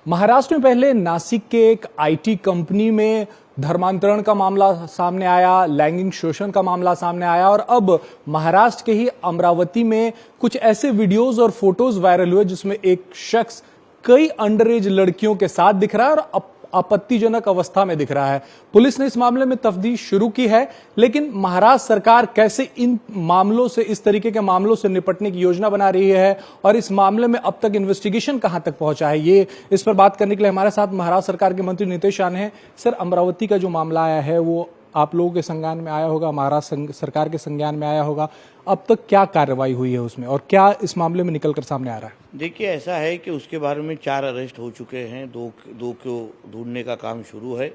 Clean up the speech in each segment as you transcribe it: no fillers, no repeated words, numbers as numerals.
महाराष्ट्र में पहले नासिक के एक आईटी कंपनी में धर्मांतरण का मामला सामने आया, लैंगिक शोषण का मामला सामने आया और अब महाराष्ट्र के ही अमरावती में कुछ ऐसे वीडियोस और फोटोज वायरल हुए जिसमें एक शख्स कई अंडर एज लड़कियों के साथ दिख रहा है और आपत्तिजनक अवस्था में दिख रहा है। पुलिस ने इस मामले में तफ्तीश शुरू की है, लेकिन महाराष्ट्र सरकार कैसे इन मामलों से, इस तरीके के मामलों से निपटने की योजना बना रही है और इस मामले में अब तक इन्वेस्टिगेशन कहां तक पहुंचा है, ये इस पर बात करने के लिए हमारे साथ महाराष्ट्र सरकार के मंत्री नितेश राणे हैं। सर, अमरावती का जो मामला आया है वो आप लोगों के संज्ञान में आया होगा, महाराष्ट्र सरकार के संज्ञान में आया होगा। अब तक क्या कार्रवाई हुई है उसमें और क्या इस मामले में निकलकर सामने आ रहा है? देखिए, ऐसा है कि उसके बारे में 4 अरेस्ट हो चुके हैं, दो को ढूंढने का काम शुरू है।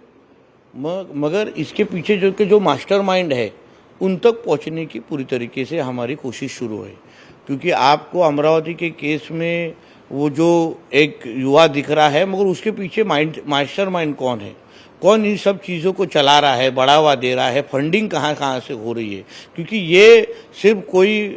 मगर इसके पीछे जो मास्टरमाइंड है उन तक पहुंचने की पूरी तरीके से हमारी कोशिश शुरू है। क्योंकि आपको अमरावती के केस में वो जो एक युवा दिख रहा है, मगर उसके पीछे मास्टरमाइंड कौन है, कौन इन सब चीज़ों को चला रहा है, बढ़ावा दे रहा है, फंडिंग कहाँ से हो रही है। क्योंकि ये सिर्फ कोई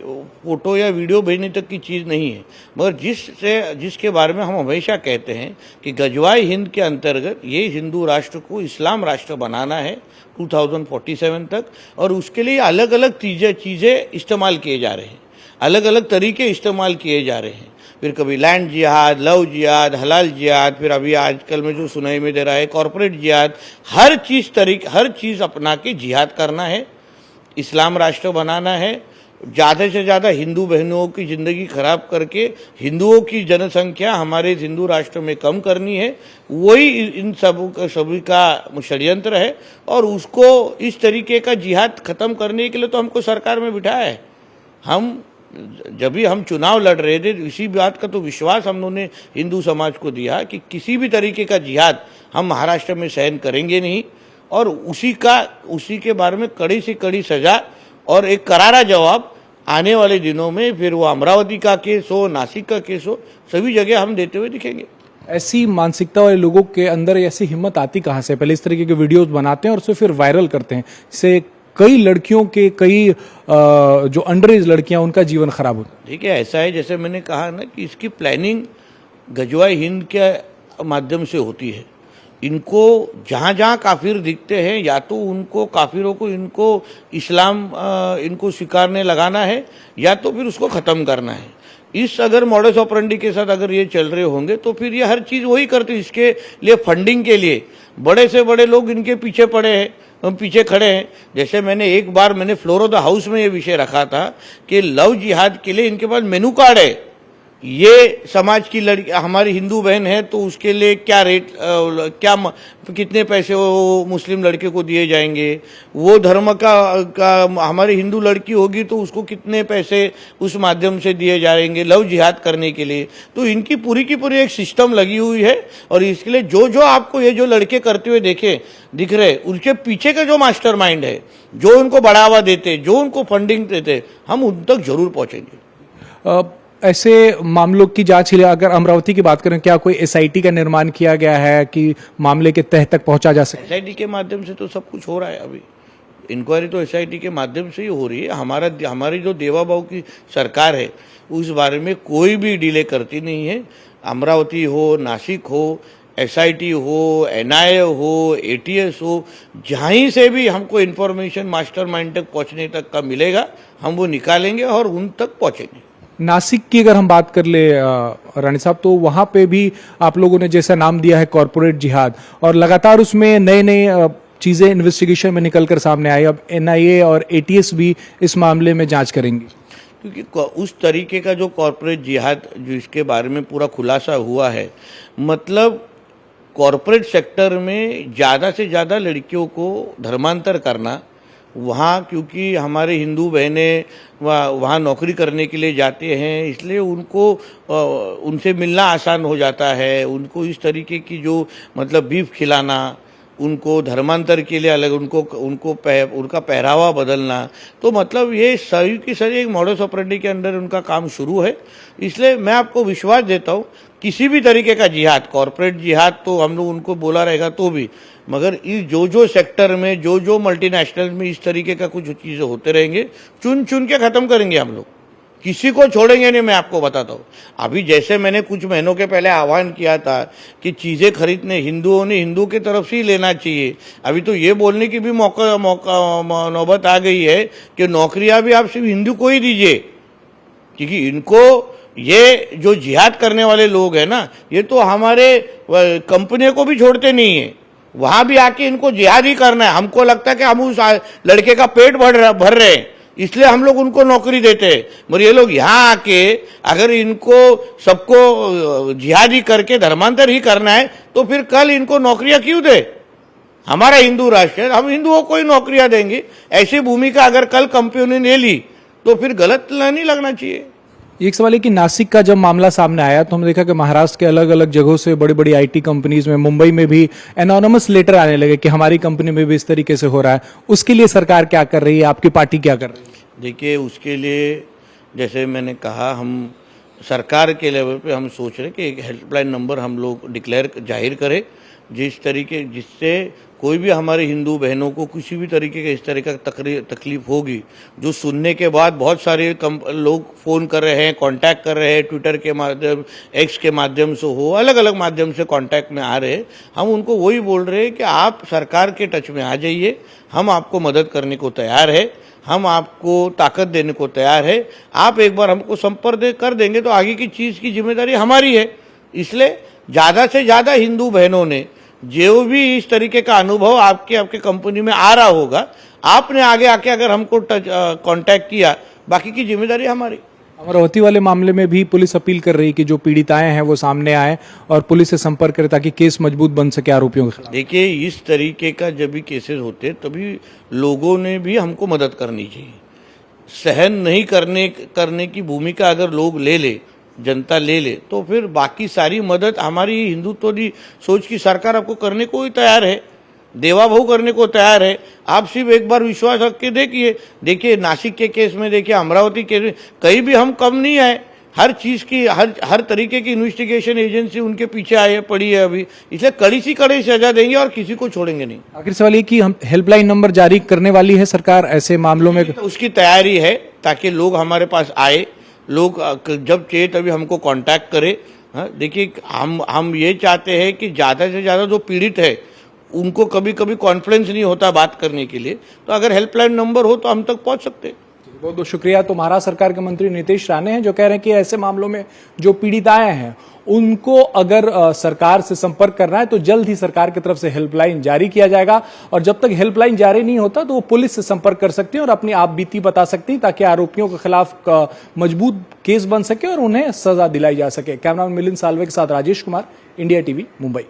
फोटो या वीडियो भेजने तक की चीज़ नहीं है, मगर जिसके बारे में हम हमेशा कहते हैं कि गजवाई हिंद के अंतर्गत ये हिंदू राष्ट्र को इस्लाम राष्ट्र बनाना है 2047 तक, और उसके लिए अलग अलग चीज़ें इस्तेमाल किए जा रहे हैं, अलग अलग तरीके इस्तेमाल किए जा रहे हैं। फिर कभी लैंड जिहाद, लव जिहाद, हलाल जिहाद, फिर अभी आजकल में जो सुनाई में दे रहा है कॉरपोरेट जिहाद, हर चीज़ अपना के जिहाद करना है, इस्लाम राष्ट्र बनाना है, ज़्यादा से ज़्यादा हिंदू बहनों की ज़िंदगी खराब करके हिंदुओं की जनसंख्या हमारे हिंदू राष्ट्र में कम करनी है। वही इन सभी का षड्यंत्र है और उसको इस तरीके का जिहाद ख़त्म करने के लिए तो हमको सरकार में बिठाया है। हम जब भी हम चुनाव लड़ रहे थे, इसी बात का तो विश्वास हम लोगों ने हिंदू समाज को दिया कि किसी भी तरीके का जिहाद हम महाराष्ट्र में सहन करेंगे नहीं, और उसी के बारे में कड़ी से कड़ी सजा और एक करारा जवाब आने वाले दिनों में, फिर वो अमरावती का केस हो, नासिक का केस हो, सभी जगह हम देते हुए दिखेंगे। ऐसी मानसिकता वाले लोगों के अंदर ऐसी हिम्मत आती कहाँ से? पहले इस तरीके के वीडियोस बनाते हैं और उसे फिर वायरल करते हैं, इससे कई लड़कियों के, कई जो अंडर एज लड़कियां, उनका जीवन खराब होता है। ठीक है, ऐसा है जैसे मैंने कहा ना कि इसकी प्लानिंग गजवाई हिंद के माध्यम से होती है। इनको जहाँ जहाँ काफिर दिखते हैं, या तो उनको काफिरों को इस्लाम इनको स्वीकारने लगाना है, या तो फिर उसको ख़त्म करना है। इस अगर मॉडस ऑपरेंडी के साथ अगर ये चल रहे होंगे तो फिर ये हर चीज़ वही करते हैं। इसके लिए फंडिंग के लिए बड़े से बड़े लोग इनके पीछे पड़े हैं, हम पीछे खड़े हैं। जैसे एक बार मैंने फ्लोर ऑफ द हाउस में ये विषय रखा था कि लव जिहाद के लिए इनके पास मेनू कार्ड है। ये समाज की लड़की हमारी हिंदू बहन है तो उसके लिए क्या रेट, कितने पैसे वो मुस्लिम लड़के को दिए जाएंगे, वो धर्म का हमारी हिंदू लड़की होगी तो उसको कितने पैसे उस माध्यम से दिए जाएंगे लव जिहाद करने के लिए। तो इनकी पूरी की पूरी एक सिस्टम लगी हुई है, और इसके लिए जो आपको ये जो लड़के करते हुए दिख रहे, उनके पीछे का जो मास्टरमाइंड है, जो उनको बढ़ावा देते, जो उनको फंडिंग देते, हम उन तक जरूर पहुंचेंगे। ऐसे मामलों की जांच के लिए अगर अमरावती की बात करें, क्या कोई एसआईटी का निर्माण किया गया है कि मामले के तह तक पहुंचा जा सके? एसआईटी के माध्यम से तो सब कुछ हो रहा है। अभी इंक्वायरी तो एसआईटी के माध्यम से ही हो रही है। हमारी जो देवाबाऊ की सरकार है उस बारे में कोई भी डिले करती नहीं है। अमरावती हो, नासिक हो, एसआईटी हो, एनआईए हो, एटीएस हो, जहीं से भी हमको इन्फॉर्मेशन मास्टरमाइंड तक पहुंचने तक का मिलेगा, हम वो निकालेंगे और उन तक पहुंचेंगे। नासिक की अगर हम बात कर ले राणी साहब, तो वहां पे भी आप लोगों ने जैसा नाम दिया है कॉरपोरेट जिहाद, और लगातार उसमें नए नए चीजें इन्वेस्टिगेशन में निकलकर सामने आई। अब एनआईए और एटीएस भी इस मामले में जांच करेंगे, क्योंकि उस तरीके का जो कॉरपोरेट जिहाद जो इसके बारे में पूरा खुलासा हुआ है, मतलब कॉरपोरेट सेक्टर में ज़्यादा से ज़्यादा लड़कियों को धर्मांतर करना वहाँ, क्योंकि हमारे हिंदू बहनें वहाँ नौकरी करने के लिए जाते हैं, इसलिए उनसे मिलना आसान हो जाता है। उनको इस तरीके की जो मतलब बीफ खिलाना, उनको धर्मांतर के लिए अलग, उनका पहरावा बदलना, तो मतलब ये सही की सही एक मॉडस ऑपरेंडी के अंदर उनका काम शुरू है। इसलिए मैं आपको विश्वास देता हूँ, किसी भी तरीके का जिहाद, कॉरपोरेट जिहाद तो हम लोग उनको बोला रहेगा तो भी, मगर इस जो सेक्टर में, जो मल्टीनेशनल में इस तरीके का कुछ चीज़ें होते रहेंगे, चुन के ख़त्म करेंगे हम लोग। किसी को छोड़ेंगे नहीं, मैं आपको बताता हूँ। अभी जैसे मैंने कुछ महीनों के पहले आह्वान किया था कि चीजें खरीदने हिंदुओं ने हिंदू की तरफ से ही लेना चाहिए, अभी तो ये बोलने की भी नौबत आ गई है कि नौकरियां भी आप सिर्फ हिंदू को ही दीजिए, क्योंकि इनको ये जो जिहाद करने वाले लोग हैं ना, ये तो हमारे कंपनियों को भी छोड़ते नहीं है, वहां भी आके इनको जिहाद ही करना है। हमको लगता है कि हम उस लड़के का पेट भर रहे हैं, इसलिए हम लोग उनको नौकरी देते हैं, मगर ये लोग यहाँ आके अगर इनको सबको जिहादी करके धर्मांतर ही करना है तो फिर कल इनको नौकरियां क्यों दे? हमारा हिंदू राष्ट्र है, हम हिंदुओं को ही नौकरियां देंगे। ऐसी भूमिका अगर कल कंपनी ने ली तो फिर गलत नहीं लगना चाहिए। एक सवाल है कि नासिक का जब मामला सामने आया तो हमने देखा कि महाराष्ट्र के अलग अलग जगहों से बड़ी बड़ी आईटी कंपनीज में, मुंबई में भी एनोनिमस लेटर आने लगे कि हमारी कंपनी में भी इस तरीके से हो रहा है। उसके लिए सरकार क्या कर रही है, आपकी पार्टी क्या कर रही है? देखिए, उसके लिए जैसे मैंने कहा, हम सरकार के लेवल पे हम सोच रहे हैं कि एक हेल्पलाइन नंबर हम लोग जाहिर करें, जिससे कोई भी हमारे हिंदू बहनों को किसी भी तरीके का इस तरह का तकलीफ होगी, जो सुनने के बाद बहुत सारे लोग फ़ोन कर रहे हैं, कांटेक्ट कर रहे हैं, ट्विटर के माध्यम, एक्स के माध्यम से हो, अलग अलग माध्यम से कांटेक्ट में आ रहे हैं। हम उनको वही बोल रहे हैं कि आप सरकार के टच में आ जाइए, हम आपको मदद करने को तैयार है, हम आपको ताकत देने को तैयार है। आप एक बार हमको संपर्क कर देंगे तो आगे की चीज़ की जिम्मेदारी हमारी है। इसलिए ज़्यादा से ज़्यादा हिंदू बहनों ने जो भी इस तरीके का अनुभव आपके कंपनी में आ रहा होगा, आपने आगे आके अगर हमको कांटेक्ट किया, बाकी की जिम्मेदारी हमारी। अमरावती वाले मामले में भी पुलिस अपील कर रही है कि जो पीड़िताएं हैं वो सामने आए और पुलिस से संपर्क करें ताकि केस मजबूत बन सके आरोपियों के खिलाफ। देखिए, इस तरीके का जब भी केसेस होते तभी लोगों ने भी हमको मदद करनी चाहिए। सहन नहीं करने की भूमिका अगर लोग ले जनता ले ले तो फिर बाकी सारी मदद हमारी हिंदुत्व सोच की सरकार आपको करने को ही तैयार है, देवा भाव करने को तैयार है। आप सिर्फ एक बार विश्वास रख के देखिए नासिक के केस में, देखिए अमरावती के, कहीं भी हम कम नहीं आए। हर चीज की हर तरीके की इन्वेस्टिगेशन एजेंसी उनके पीछे पड़ी है अभी, इसलिए कड़ी सी सजा देंगे और किसी को छोड़ेंगे नहीं। आखिर सवाल ये कि हम हेल्पलाइन नंबर जारी करने वाली है सरकार ऐसे मामलों में? तो उसकी तैयारी है ताकि लोग हमारे पास आए, लोग जब चाहिए तभी हमको कांटेक्ट करें। देखिए, हम ये चाहते हैं कि ज़्यादा से ज़्यादा जो पीड़ित है उनको कभी कभी कॉन्फिडेंस नहीं होता बात करने के लिए, तो अगर हेल्पलाइन नंबर हो तो हम तक पहुंच सकते हैं। बहुत बहुत शुक्रिया। तो महाराष्ट्र सरकार के मंत्री नीतीश राणे हैं जो कह रहे हैं कि ऐसे मामलों में जो पीड़िताएं हैं उनको अगर सरकार से संपर्क करना है तो जल्द ही सरकार की तरफ से हेल्पलाइन जारी किया जाएगा, और जब तक हेल्पलाइन जारी नहीं होता तो वो पुलिस से संपर्क कर सकती हैं और अपनी आप बीती बता सकती हैं ताकि आरोपियों के खिलाफ मजबूत केस बन सके और उन्हें सजा दिलाई जा सके। कैमरामैन मिलिंद साल्वे के साथ राजेश कुमार, इंडिया टीवी, मुंबई।